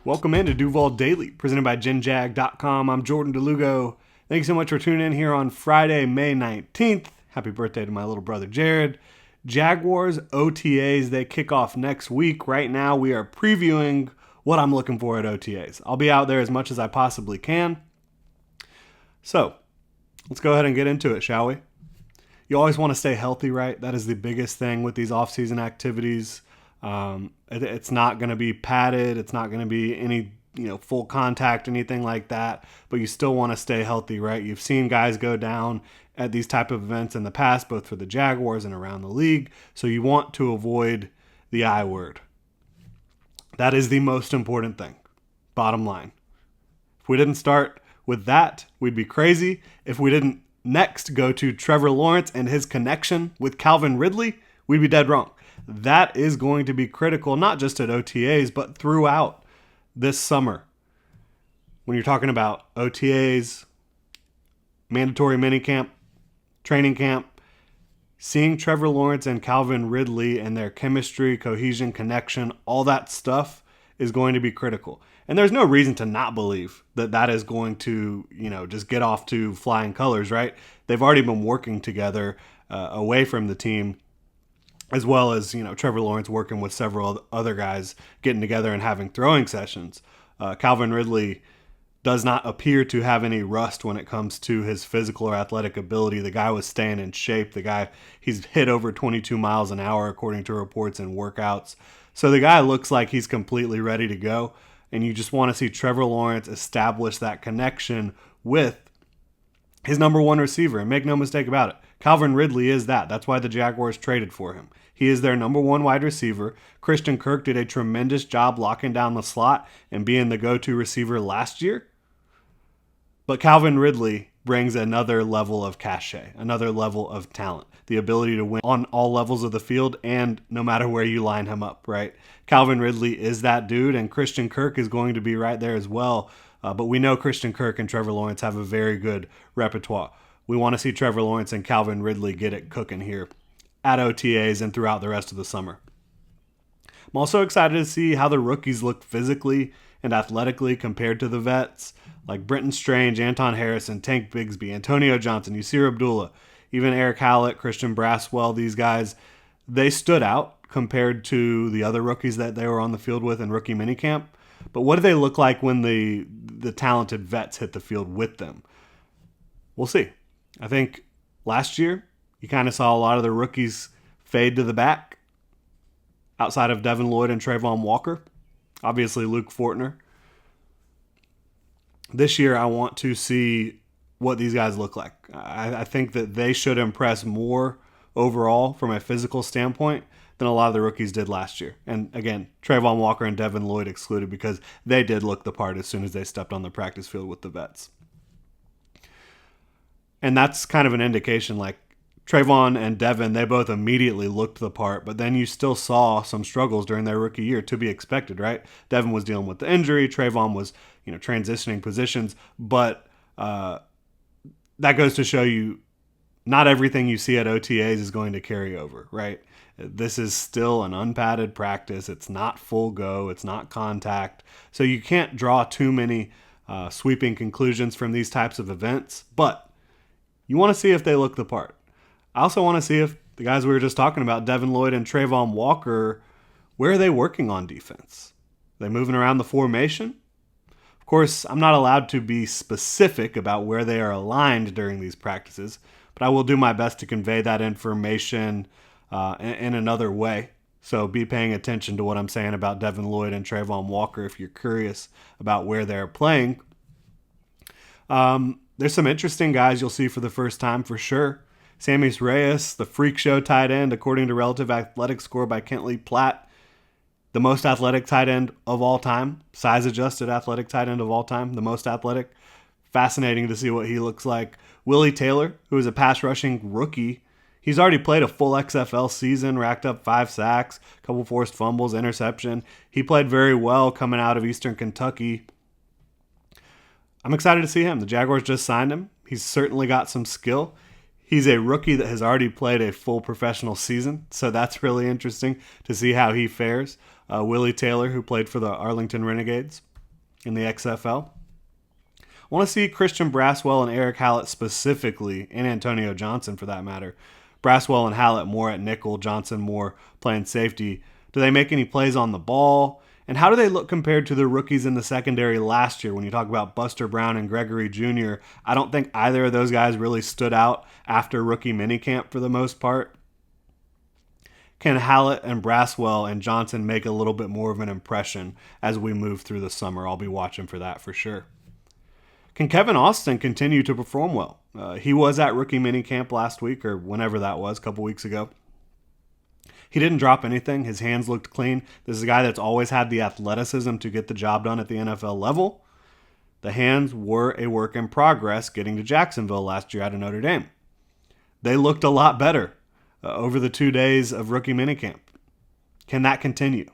Welcome into Duval Daily, presented by GenJag.com. I'm Jordan DeLugo. Thank you so much for tuning in here on Friday, May 19th. Happy birthday to my little brother, Jared. Jaguars OTAs, they kick off next week. Right now, we are previewing what I'm looking for at OTAs. I'll be out there as much as I possibly can. So, let's go ahead and get into it, shall we? You always want to stay healthy, right? That is the biggest thing with these off-season activities. It's not going to be padded. It's not going to be any, full contact, anything like that. But you still want to stay healthy, right? You've seen guys go down at these type of events in the past, both for the Jaguars and around the league. So you want to avoid the I word. That is the most important thing. Bottom line. If we didn't start with that, we'd be crazy. If we didn't next go to Trevor Lawrence and his connection with Calvin Ridley, we'd be dead wrong. That is going to be critical, not just at OTAs, but throughout this summer. When you're talking about OTAs, mandatory minicamp, training camp, seeing Trevor Lawrence and Calvin Ridley and their chemistry, cohesion, connection, all that stuff is going to be critical. And there's no reason to not believe that that is going to, just get off to flying colors, right? They've already been working together away from the team, as well as, Trevor Lawrence working with several other guys, getting together and having throwing sessions. Calvin Ridley does not appear to have any rust when it comes to his physical or athletic ability. The guy was staying in shape. He's hit over 22 miles an hour, according to reports and workouts. So the guy looks like he's completely ready to go. And you just want to see Trevor Lawrence establish that connection with his number one receiver. And make no mistake about it, Calvin Ridley is that. That's why the Jaguars traded for him. He is their number one wide receiver. Christian Kirk did a tremendous job locking down the slot and being the go-to receiver last year. But Calvin Ridley brings another level of cachet, another level of talent, the ability to win on all levels of the field and no matter where you line him up, right? Calvin Ridley is that dude, and Christian Kirk is going to be right there as well. But we know Christian Kirk and Trevor Lawrence have a very good repertoire. We want to see Trevor Lawrence and Calvin Ridley get it cooking here at OTAs and throughout the rest of the summer. I'm also excited to see how the rookies look physically and athletically compared to the vets, like Brenton Strange, Anton Harrison, Tank Bigsby, Antonio Johnson, Yasir Abdullah, even Eric Hallett, Christian Braswell. These guys, they stood out compared to the other rookies that they were on the field with in rookie minicamp. But what do they look like when the talented vets hit the field with them? We'll see. I think last year, you kind of saw a lot of the rookies fade to the back outside of Devin Lloyd and Trayvon Walker. Obviously, Luke Fortner. This year, I want to see what these guys look like. I think that they should impress more overall from a physical standpoint than a lot of the rookies did last year. And again, Trayvon Walker and Devin Lloyd excluded because they did look the part as soon as they stepped on the practice field with the vets. And that's kind of an indication, like Trayvon and Devin, they both immediately looked the part, but then you still saw some struggles during their rookie year, to be expected, right? Devin was dealing with the injury. Trayvon was, transitioning positions, but that goes to show you not everything you see at OTAs is going to carry over, right? This is still an unpadded practice. It's not full go. It's not contact. So you can't draw too many sweeping conclusions from these types of events, but you want to see if they look the part. I also want to see if the guys we were just talking about, Devin Lloyd and Trayvon Walker, where are they working on defense? Are they moving around the formation? Of course, I'm not allowed to be specific about where they are aligned during these practices, but I will do my best to convey that information in another way. So be paying attention to what I'm saying about Devin Lloyd and Trayvon Walker if you're curious about where they're playing. There's some interesting guys you'll see for the first time for sure. Samis Reyes, the freak show tight end, according to Relative Athletic Score by Kentley Platt, the most athletic tight end of all time, size-adjusted athletic tight end of all time, the most athletic. Fascinating to see what he looks like. Willie Taylor, who is a pass-rushing rookie, he's already played a full XFL season, racked up 5 sacks, a couple forced fumbles, interception. He played very well coming out of Eastern Kentucky. I'm excited to see him. The Jaguars just signed him. He's certainly got some skill. He's a rookie that has already played a full professional season, so that's really interesting to see how he fares. Willie Taylor, who played for the Arlington Renegades. in the XFL. I want to see Christian Braswell and Eric Hallett specifically, and Antonio Johnson for that matter. Braswell and Hallett more at nickel, Johnson more playing safety. Do they make any plays on the ball? And how do they look compared to the rookies in the secondary last year? When you talk about Buster Brown and Gregory Jr., I don't think either of those guys really stood out after rookie minicamp for the most part. Can Hallett and Braswell and Johnson make a little bit more of an impression as we move through the summer? I'll be watching for that for sure. Can Kevin Austin continue to perform well? He was at rookie minicamp last week, or whenever that was, a couple weeks ago. He didn't drop anything. His hands looked clean. This is a guy that's always had the athleticism to get the job done at the NFL level. The hands were a work in progress getting to Jacksonville last year out of Notre Dame. They looked a lot better over the 2 days of rookie minicamp. Can that continue?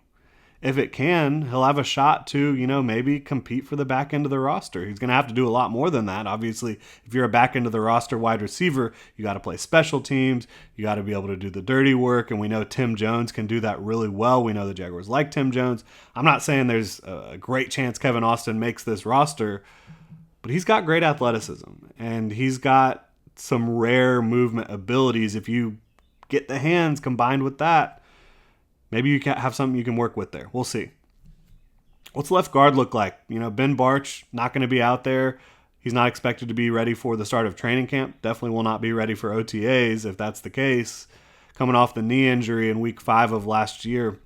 If it can, he'll have a shot to, maybe compete for the back end of the roster. He's going to have to do a lot more than that. Obviously, if you're a back end of the roster wide receiver, you got to play special teams. You got to be able to do the dirty work, and we know Tim Jones can do that really well. We know the Jaguars like Tim Jones. I'm not saying there's a great chance Kevin Austin makes this roster, but he's got great athleticism, and he's got some rare movement abilities. If you get the hands combined with that, maybe you can have something you can work with there. We'll see. What's left guard look like? Ben Barch, not going to be out there. He's not expected to be ready for the start of training camp. Definitely will not be ready for OTAs if that's the case. Coming off the knee injury in week 5 of last year.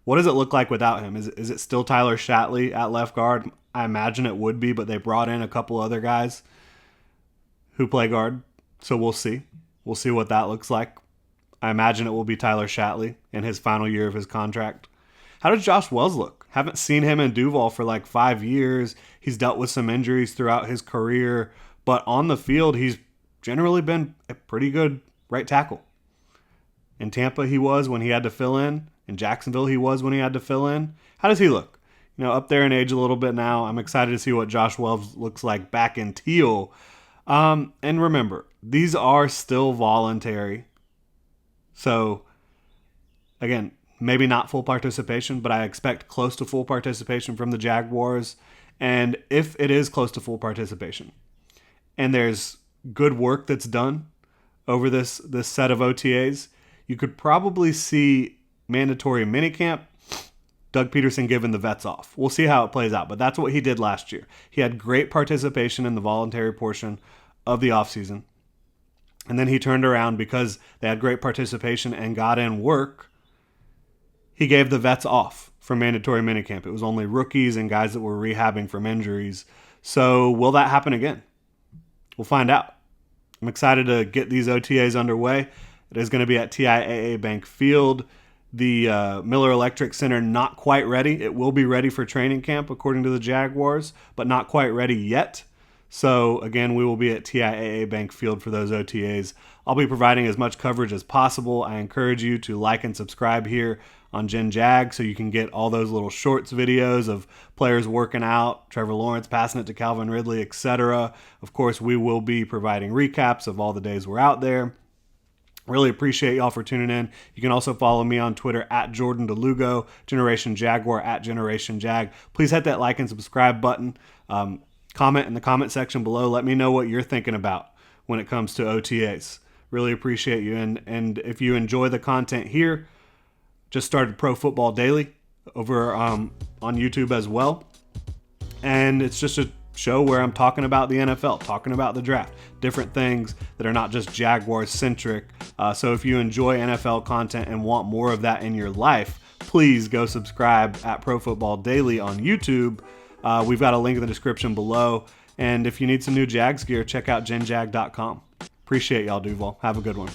What does it look like without him? Is it still Tyler Shatley at left guard? I imagine it would be, but they brought in a couple other guys who play guard. So we'll see. We'll see what that looks like. I imagine it will be Tyler Shatley in his final year of his contract. How does Josh Wells look? Haven't seen him in Duval for like 5 years. He's dealt with some injuries throughout his career, but on the field, he's generally been a pretty good right tackle. In Tampa, he was when he had to fill in. In Jacksonville, he was when he had to fill in. How does he look? Up there in age a little bit now. I'm excited to see what Josh Wells looks like back in teal. And remember, these are still voluntary. So, again, maybe not full participation, but I expect close to full participation from the Jaguars. And if it is close to full participation, and there's good work that's done over this set of OTAs, you could probably see mandatory minicamp, Doug Peterson giving the vets off. We'll see how it plays out, but that's what he did last year. He had great participation in the voluntary portion of the offseason. And then he turned around because they had great participation and got in work. He gave the vets off for mandatory minicamp. It was only rookies and guys that were rehabbing from injuries. So will that happen again? We'll find out. I'm excited to get these OTAs underway. It is going to be at TIAA Bank Field. The Miller Electric Center not quite ready. It will be ready for training camp according to the Jaguars, but not quite ready yet. So, again, we will be at TIAA Bank Field for those OTAs. I'll be providing as much coverage as possible. I encourage you to like and subscribe here on Gen Jag so you can get all those little shorts videos of players working out, Trevor Lawrence passing it to Calvin Ridley, etc. Of course, we will be providing recaps of all the days we're out there. Really appreciate y'all for tuning in. You can also follow me on Twitter at Jordan DeLugo, Generation Jaguar at Generation Jag. Please hit that like and subscribe button. Comment in the comment section below. Let me know what you're thinking about when it comes to OTAs. Really appreciate you. And if you enjoy the content here, just started Pro Football Daily over on YouTube as well. And it's just a show where I'm talking about the NFL, talking about the draft, different things that are not just Jaguars centric. So if you enjoy NFL content and want more of that in your life, please go subscribe at Pro Football Daily on YouTube. We've got a link in the description below. And if you need some new Jags gear, check out genjag.com. Appreciate y'all, Duval. Have a good one.